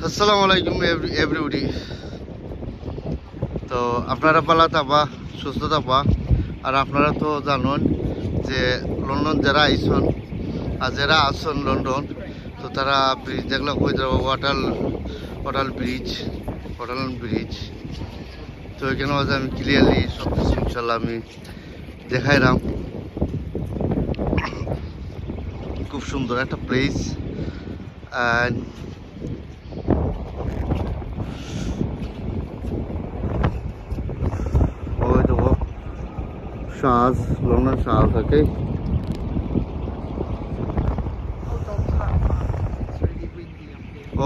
আসসালামু আলাইকুম এভরিবডি। তো আপনারা পালা থাকবা, সুস্থ থাকবা। আর আপনারা তো জানুন যে লন্ডন যারা আইসন আর যারা আসছেন লন্ডন, তো তারা ব্রিজ যেগুলো হয়ে যাবো ওয়াটার ব্রিজ। তো এখানে মাঝে আমি ক্লিয়ারলি সব কিছু ইনশাল্লাহ আমি দেখাইলাম। খুব সুন্দর একটা প্লেস। অ্যান্ড ওই দেখো শাহজ, লন্ডন শাহজ। ওকে,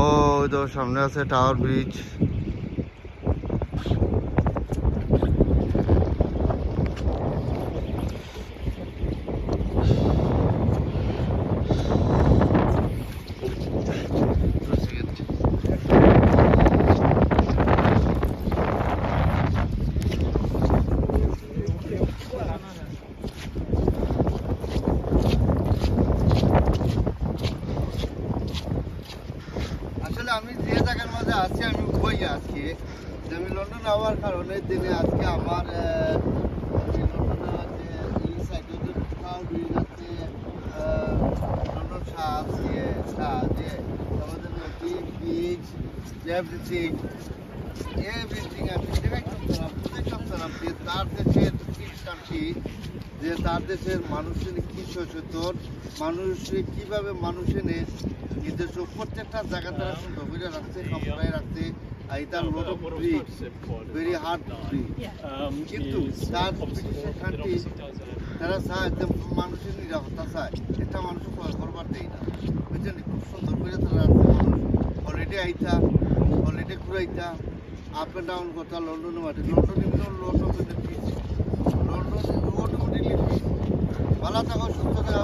ওই তো সামনে আছে টাওয়ার ব্রিজ। আসলে আমি যে জায়গার মাঝে আছি আমি বই আজকে যে আমি লন্ডন হওয়ার কারণে দিনে আজকে আমার লন্ডন আমাদের নদী বিচ এভরিথিং আমি দেখলাম যে তার দেশের কান্ট্রি, যে তার দেশের মানুষের কি সচেতন, মানুষে কিভাবে মানুষের নিজস্ব প্রত্যেকটা জায়গা তারা সুন্দর করে রাখছে, সম্প্রদায় রাখছে। তার load of bridge, very hard bridge, কিন্তু তার ব্রিটিশের কান্ট্রি তারা চায় যে মানুষের নিরাপত্তা চায়, এটা মানুষ ভয় করবার দেয় না, বুঝছেন? খুব সুন্দর করে তারা রাখছে। মানুষ অলরেডি ঘুরাইতা আপ অ্যান্ড ডাউন করতা লন্ডনের মাঠে। লন্ডনে load of bridge, London automatically ভালো থাকো, সুস্থ থাকা।